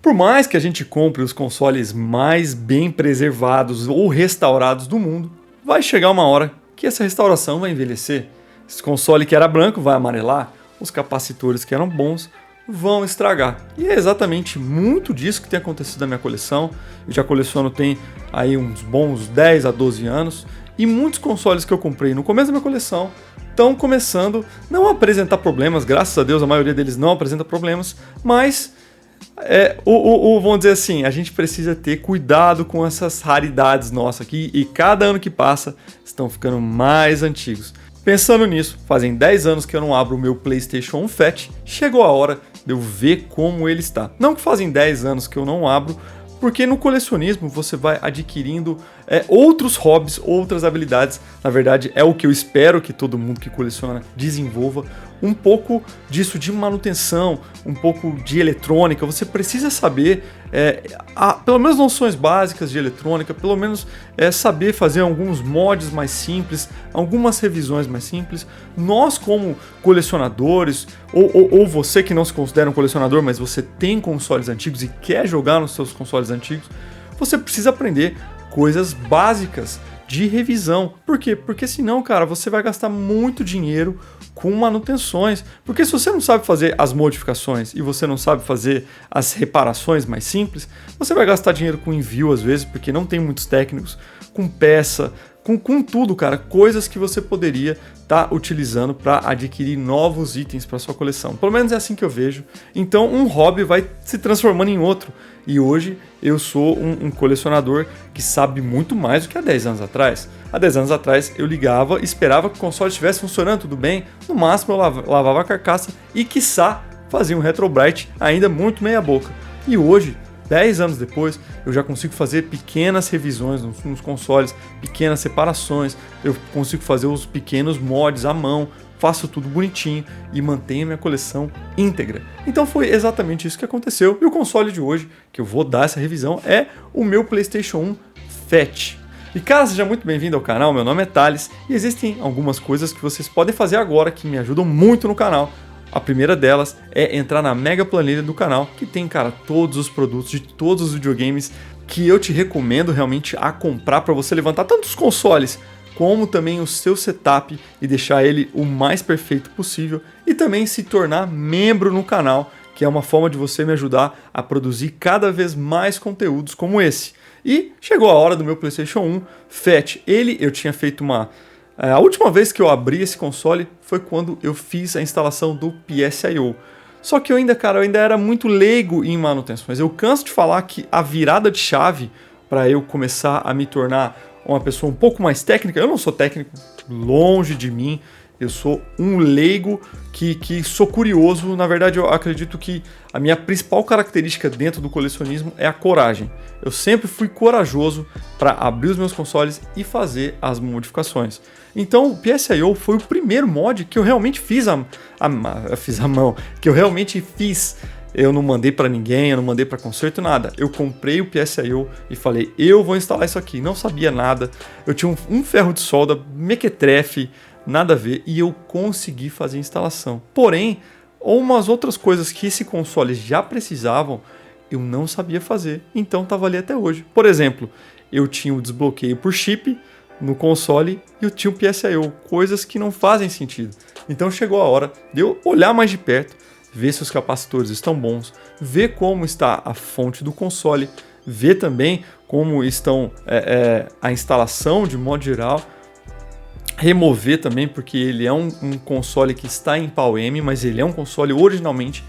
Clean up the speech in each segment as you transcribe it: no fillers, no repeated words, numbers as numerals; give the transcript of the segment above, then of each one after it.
Por mais que a gente compre os consoles mais bem preservados ou restaurados do mundo, vai chegar uma hora que essa restauração vai envelhecer. Esse console que era branco vai amarelar, os capacitores que eram bons vão estragar. E é exatamente muito disso que tem acontecido na minha coleção. Eu já coleciono tem aí uns bons 10 a 12 anos e muitos consoles que eu comprei no começo da minha coleção estão começando não a apresentar problemas, graças a Deus a maioria deles não apresenta problemas, mas vamos dizer assim, a gente precisa ter cuidado com essas raridades nossas aqui e cada ano que passa estão ficando mais antigos. Pensando nisso, fazem 10 anos que eu não abro o meu PlayStation 1 Fat, chegou a hora de eu ver como ele está. Não que fazem 10 anos que eu não abro, porque no colecionismo você vai adquirindo outros hobbies, outras habilidades. Na verdade, é o que eu espero que todo mundo que coleciona desenvolva. Um pouco disso de manutenção, um pouco de eletrônica. Você precisa saber, pelo menos noções básicas de eletrônica, pelo menos saber fazer alguns mods mais simples, algumas revisões mais simples. Nós como colecionadores, ou você que não se considera um colecionador, mas você tem consoles antigos e quer jogar nos seus consoles antigos, você precisa aprender coisas básicas de revisão. Por quê? Porque senão, cara, você vai gastar muito dinheiro com manutenções. Porque se você não sabe fazer as modificações e você não sabe fazer as reparações mais simples, você vai gastar dinheiro com envio às vezes, porque não tem muitos técnicos, com peça, com tudo, cara, coisas que você poderia estar utilizando para adquirir novos itens para sua coleção. Pelo menos é assim que eu vejo. Então um hobby vai se transformando em outro. E hoje eu sou um colecionador que sabe muito mais do que há 10 anos atrás. Há 10 anos atrás eu ligava, esperava que o console estivesse funcionando tudo bem, no máximo eu lavava a carcaça e quiçá fazia um Retrobrite ainda muito meia boca. E hoje, 10 anos depois, eu já consigo fazer pequenas revisões nos consoles, pequenas separações, eu consigo fazer os pequenos mods à mão, faço tudo bonitinho e mantenho minha coleção íntegra. Então foi exatamente isso que aconteceu. E o console de hoje, que eu vou dar essa revisão, é o meu PlayStation 1 Fat. E cara, seja muito bem-vindo ao canal, meu nome é Thales e existem algumas coisas que vocês podem fazer agora que me ajudam muito no canal. A primeira delas é entrar na mega planilha do canal, que tem, cara, todos os produtos de todos os videogames que eu te recomendo realmente a comprar para você levantar tanto os consoles como também o seu setup e deixar ele o mais perfeito possível e também se tornar membro no canal, que é uma forma de você me ajudar a produzir cada vez mais conteúdos como esse. E chegou a hora do meu PlayStation 1 Fat. Eu tinha feito a última vez que eu abri esse console foi quando eu fiz a instalação do PSIO. Só que eu ainda era muito leigo em manutenções. Eu canso de falar que a virada de chave para eu começar a me tornar uma pessoa um pouco mais técnica, eu não sou técnico, longe de mim, eu sou um leigo que sou curioso. Na verdade, eu acredito que a minha principal característica dentro do colecionismo é a coragem. Eu sempre fui corajoso para abrir os meus consoles e fazer as modificações. Então, o PSIO foi o primeiro mod que eu realmente fiz a mão, que eu realmente fiz. Eu não mandei para ninguém, eu não mandei para conserto, nada. Eu comprei o PSIO e falei, eu vou instalar isso aqui. Não sabia nada. Eu tinha um ferro de solda, mequetrefe, nada a ver, e eu consegui fazer a instalação. Porém, umas outras coisas que esse console já precisavam, eu não sabia fazer, então estava ali até hoje. Por exemplo, eu tinha o desbloqueio por chip no console e eu tinha o PSIO, coisas que não fazem sentido. Então chegou a hora de eu olhar mais de perto, ver se os capacitores estão bons, ver como está a fonte do console, ver também como estão a instalação de modo geral, remover também, porque ele é um console que está em PAL-M, mas ele é um console originalmente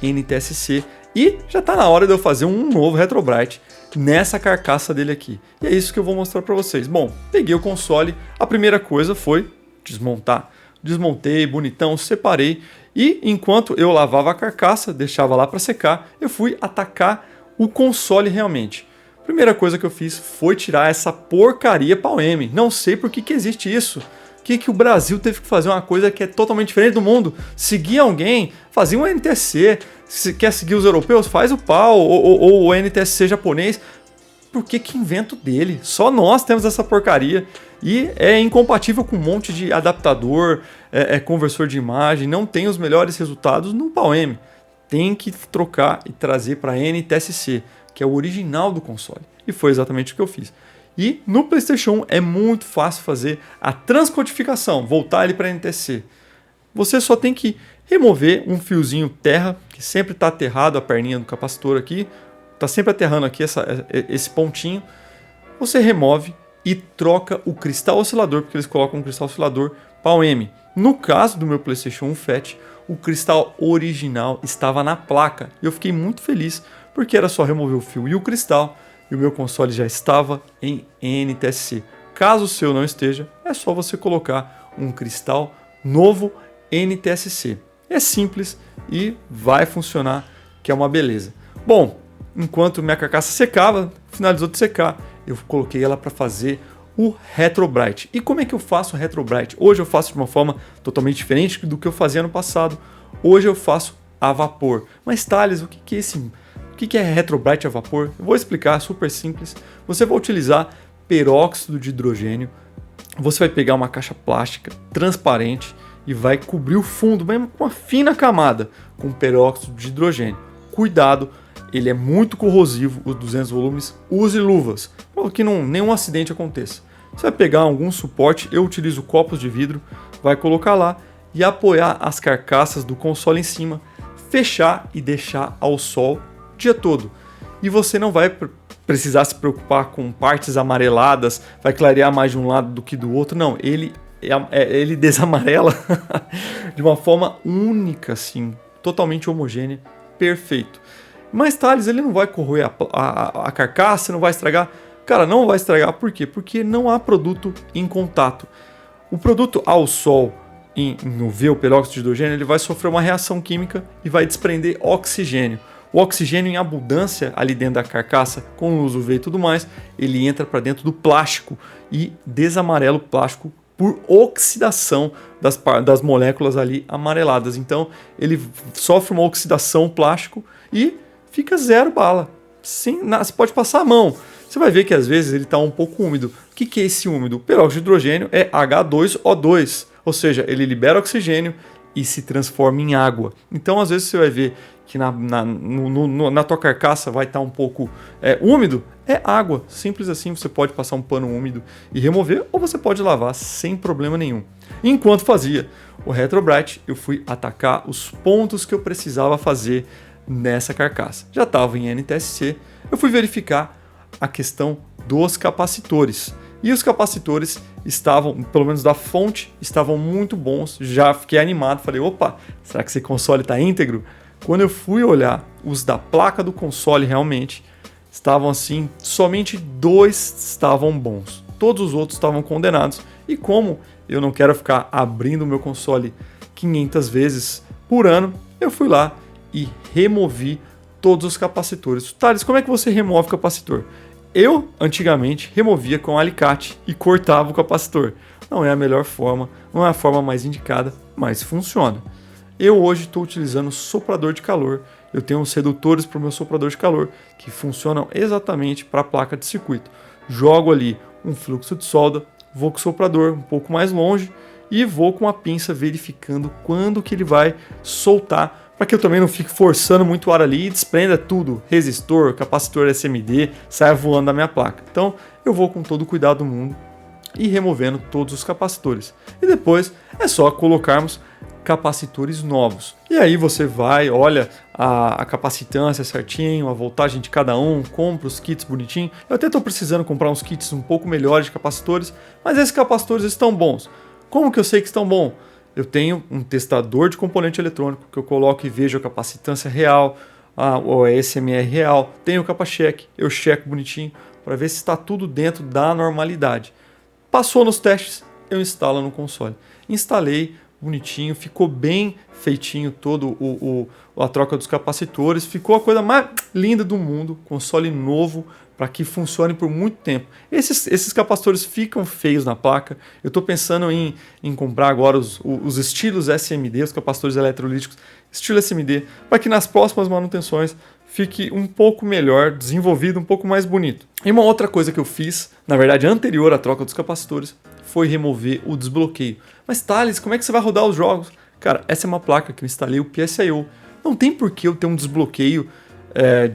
NTSC, e já está na hora de eu fazer um novo Retrobrite nessa carcaça dele aqui. E é isso que eu vou mostrar para vocês. Bom, peguei o console, a primeira coisa foi desmontar. Desmontei, bonitão, separei, e enquanto eu lavava a carcaça, deixava lá para secar, eu fui atacar o console realmente. Primeira coisa que eu fiz foi tirar essa porcaria PAL-M. Não sei por que existe isso. Que o Brasil teve que fazer uma coisa que é totalmente diferente do mundo. Seguir alguém, fazer um NTSC. Se quer seguir os europeus, faz o PAL ou o NTSC japonês. Por que invento dele? Só nós temos essa porcaria. E é incompatível com um monte de adaptador, conversor de imagem. Não tem os melhores resultados no PAL-M. tem que trocar e trazer para NTSC, que é o original do console. E foi exatamente o que eu fiz. E no PlayStation 1 é muito fácil fazer a transcodificação, voltar ele para NTSC. Você só tem que remover um fiozinho terra, que sempre está aterrado a perninha do capacitor aqui, está sempre aterrando aqui esse pontinho. Você remove e troca o cristal oscilador, porque eles colocam um cristal oscilador PAL-M. No caso do meu PlayStation 1 Fat, o cristal original estava na placa. E eu fiquei muito feliz, porque era só remover o fio e o cristal, e o meu console já estava em NTSC. Caso o seu não esteja, é só você colocar um cristal novo NTSC. É simples e vai funcionar, que é uma beleza. Bom, enquanto minha carcaça secava, finalizou de secar, eu coloquei ela para fazer o Retrobrite. E como é que eu faço o Retrobrite? Hoje eu faço de uma forma totalmente diferente do que eu fazia no passado. Hoje eu faço a vapor. Mas Thales, o que é Retrobrite a vapor? Eu vou explicar, super simples. Você vai utilizar peróxido de hidrogênio. Você vai pegar uma caixa plástica transparente e vai cobrir o fundo, mesmo com uma fina camada, com peróxido de hidrogênio. Cuidado, ele é muito corrosivo, os 200 volumes, use luvas, para que nenhum acidente aconteça. Você vai pegar algum suporte, eu utilizo copos de vidro, vai colocar lá e apoiar as carcaças do console em cima, fechar e deixar ao sol o dia todo. E você não vai precisar se preocupar com partes amareladas, vai clarear mais de um lado do que do outro, não, ele desamarela de uma forma única, assim, totalmente homogênea, perfeito. Mas Thales, ele não vai corroer a carcaça, não vai estragar? Cara, não vai estragar, por quê? Porque não há produto em contato. O produto ao sol, no ver o peróxido de hidrogênio, ele vai sofrer uma reação química e vai desprender oxigênio. O oxigênio em abundância ali dentro da carcaça, com luz UV e tudo mais, ele entra para dentro do plástico e desamarela o plástico por oxidação das moléculas ali amareladas. Então ele sofre uma oxidação plástico e fica zero bala. Sim, você pode passar a mão. Você vai ver que às vezes ele está um pouco úmido. O que é esse úmido? O peróxido de hidrogênio é H2O2, ou seja, ele libera oxigênio e se transforma em água. Então às vezes você vai ver que na tua carcaça vai estar um pouco úmido, é água. Simples assim, você pode passar um pano úmido e remover, ou você pode lavar sem problema nenhum. Enquanto fazia o Retrobrite, eu fui atacar os pontos que eu precisava fazer nessa carcaça. Já estava em NTSC, eu fui verificar a questão dos capacitores. E os capacitores estavam, pelo menos da fonte, estavam muito bons. Já fiquei animado, falei, opa, será que esse console está íntegro? Quando eu fui olhar os da placa do console, realmente estavam assim, somente 2 estavam bons. Todos os outros estavam condenados. E como eu não quero ficar abrindo o meu console 500 vezes por ano, eu fui lá e removi todos os capacitores. Thales, como é que você remove o capacitor? Eu, antigamente, removia com alicate e cortava o capacitor. Não é a melhor forma, não é a forma mais indicada, mas funciona. Eu hoje estou utilizando soprador de calor. Eu tenho uns redutores para o meu soprador de calor que funcionam exatamente para a placa de circuito. Jogo ali um fluxo de solda, vou com o soprador um pouco mais longe e vou com a pinça verificando quando que ele vai soltar, para que eu também não fique forçando muito o ar ali e desprenda tudo, resistor, capacitor SMD, saia voando da minha placa. Então eu vou com todo o cuidado do mundo e removendo todos os capacitores. E depois é só colocarmos capacitores novos. E aí você vai, olha a capacitância certinho, a voltagem de cada um, compra os kits bonitinho. Eu até estou precisando comprar uns kits um pouco melhores de capacitores, mas esses capacitores estão bons. Como que eu sei que estão bons? Eu tenho um testador de componente eletrônico que eu coloco e vejo a capacitância real, o SMR real, tenho o capa-check, eu checo bonitinho para ver se está tudo dentro da normalidade. Passou nos testes, eu instalo no console. Instalei bonitinho, ficou bem feitinho todo a troca dos capacitores, ficou a coisa mais linda do mundo, console novo para que funcione por muito tempo. Esses capacitores ficam feios na placa, eu estou pensando em comprar agora os estilos SMD, os capacitores eletrolíticos estilo SMD, para que nas próximas manutenções fique um pouco melhor, desenvolvido, um pouco mais bonito. E uma outra coisa que eu fiz, na verdade anterior à troca dos capacitores, foi remover o desbloqueio. Mas Thales, como é que você vai rodar os jogos? Cara, essa é uma placa que eu instalei o PSIO. Não tem por que eu ter um desbloqueio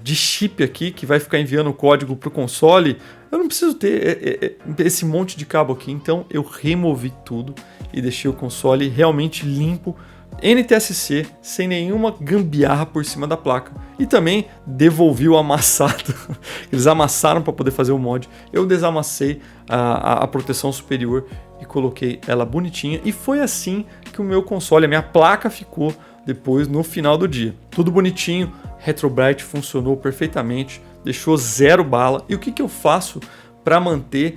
de chip aqui que vai ficar enviando o código para o console. Eu não preciso ter esse monte de cabo aqui, então eu removi tudo e deixei o console realmente limpo, NTSC, sem nenhuma gambiarra por cima da placa. E também devolvi o amassado. Eles amassaram para poder fazer o mod. Eu desamassei a proteção superior e coloquei ela bonitinha. E foi assim que o meu console, a minha placa ficou depois no final do dia. Tudo bonitinho, Retrobrite funcionou perfeitamente, deixou 0 bala. E o que eu faço para manter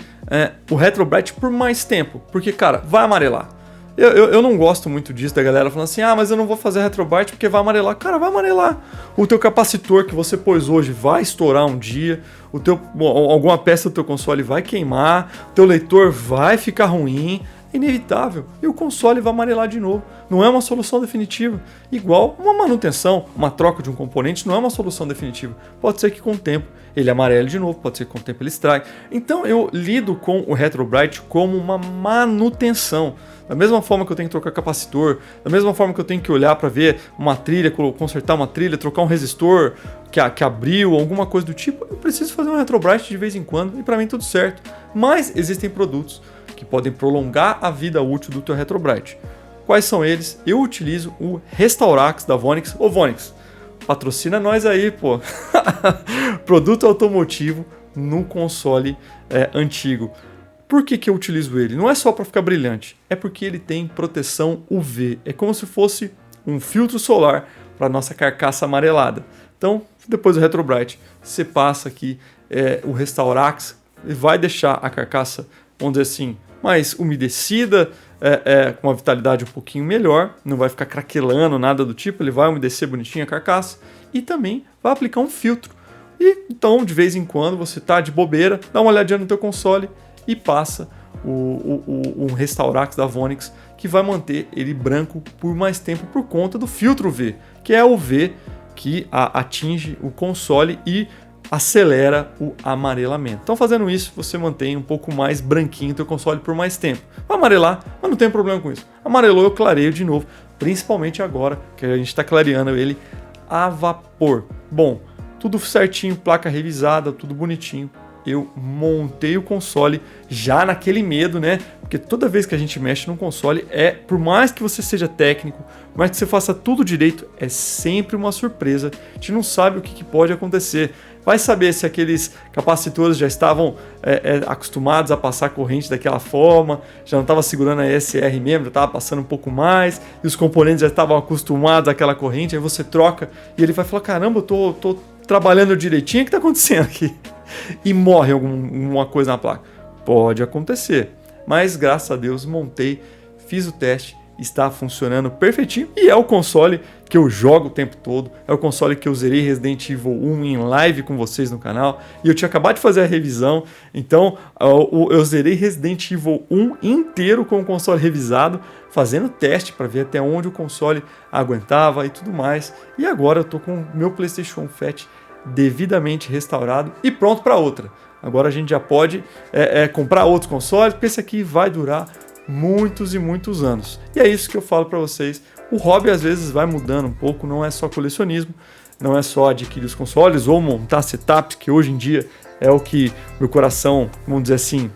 o Retrobrite por mais tempo? Porque, cara, vai amarelar. Eu não gosto muito disso, da galera falando assim, mas eu não vou fazer Retrobrite porque vai amarelar. Cara, vai amarelar. O teu capacitor que você pôs hoje vai estourar um dia, alguma peça do teu console vai queimar, o teu leitor vai ficar ruim, é inevitável. E o console vai amarelar de novo. Não é uma solução definitiva. Igual uma manutenção, uma troca de um componente não é uma solução definitiva. Pode ser que com o tempo ele amarele de novo, pode ser que com o tempo ele estrague. Então eu lido com o Retrobrite como uma manutenção. Da mesma forma que eu tenho que trocar capacitor, da mesma forma que eu tenho que olhar para ver uma trilha, consertar uma trilha, trocar um resistor que abriu, alguma coisa do tipo, eu preciso fazer um Retrobrite de vez em quando e para mim tudo certo. Mas existem produtos que podem prolongar a vida útil do teu Retrobrite. Quais são eles? Eu utilizo o Restaurax da Vonix. Ô Vonix, patrocina nós aí, pô. Produto automotivo no console antigo. Por que eu utilizo ele? Não é só para ficar brilhante, é porque ele tem proteção UV. É como se fosse um filtro solar para nossa carcaça amarelada. Então, depois do Retrobrite, você passa aqui o Restaurax e vai deixar a carcaça, vamos dizer assim, mais umedecida, com uma vitalidade um pouquinho melhor, não vai ficar craquelando, nada do tipo, ele vai umedecer bonitinho a carcaça e também vai aplicar um filtro. E então, de vez em quando, você tá de bobeira, dá uma olhadinha no teu console e passa um Restaurax da Vonix, que vai manter ele branco por mais tempo por conta do filtro UV, que é o UV que atinge o console e acelera o amarelamento. Então, fazendo isso, você mantém um pouco mais branquinho o teu console por mais tempo. Vai amarelar, mas não tem problema com isso. Amarelou, eu clareio de novo, principalmente agora que a gente está clareando ele a vapor. Bom, tudo certinho, placa revisada, tudo bonitinho. Eu montei o console já naquele medo, né? Porque toda vez que a gente mexe num console, por mais que você seja técnico, por mais que você faça tudo direito, é sempre uma surpresa. A gente não sabe o que pode acontecer. Vai saber se aqueles capacitores já estavam acostumados a passar corrente daquela forma, já não estava segurando a ESR mesmo, já estava passando um pouco mais, e os componentes já estavam acostumados àquela corrente, aí você troca e ele vai falar, caramba, eu tô trabalhando direitinho, o que está acontecendo aqui? E morre alguma coisa na placa. Pode acontecer, mas graças a Deus montei, fiz o teste, está funcionando perfeitinho e é o console que eu jogo o tempo todo, é o console que eu zerei Resident Evil 1 em live com vocês no canal e eu tinha acabado de fazer a revisão, então eu zerei Resident Evil 1 inteiro com o console revisado, fazendo teste para ver até onde o console aguentava e tudo mais, e agora eu tô com o meu PlayStation Fat devidamente restaurado e pronto para outra. Agora a gente já pode comprar outros consoles, porque esse aqui vai durar muitos e muitos anos. E é isso que eu falo para vocês. O hobby às vezes vai mudando um pouco, não é só colecionismo, não é só adquirir os consoles ou montar setups, que hoje em dia é o que meu coração, vamos dizer assim,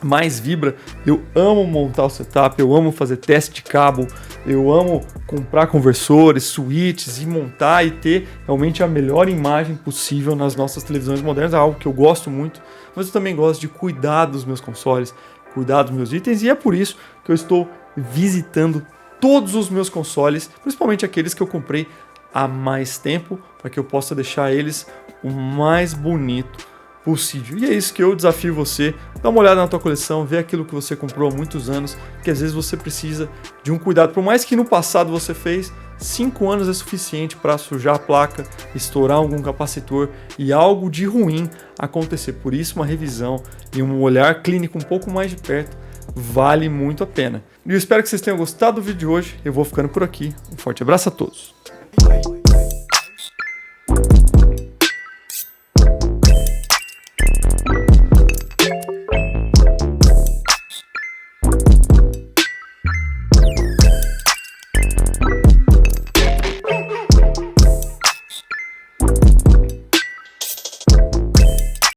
mais vibra. Eu amo montar o setup, eu amo fazer teste de cabo, eu amo comprar conversores, switches e montar e ter realmente a melhor imagem possível nas nossas televisões modernas, é algo que eu gosto muito, mas eu também gosto de cuidar dos meus consoles, cuidar dos meus itens, e é por isso que eu estou visitando todos os meus consoles, principalmente aqueles que eu comprei há mais tempo, para que eu possa deixar eles o mais bonito possível. E é isso que eu desafio você, dá uma olhada na tua coleção, vê aquilo que você comprou há muitos anos, que às vezes você precisa de um cuidado, por mais que no passado você fez, 5 anos é suficiente para sujar a placa, estourar algum capacitor e algo de ruim acontecer. Por isso uma revisão e um olhar clínico um pouco mais de perto vale muito a pena. E eu espero que vocês tenham gostado do vídeo de hoje, eu vou ficando por aqui, um forte abraço a todos.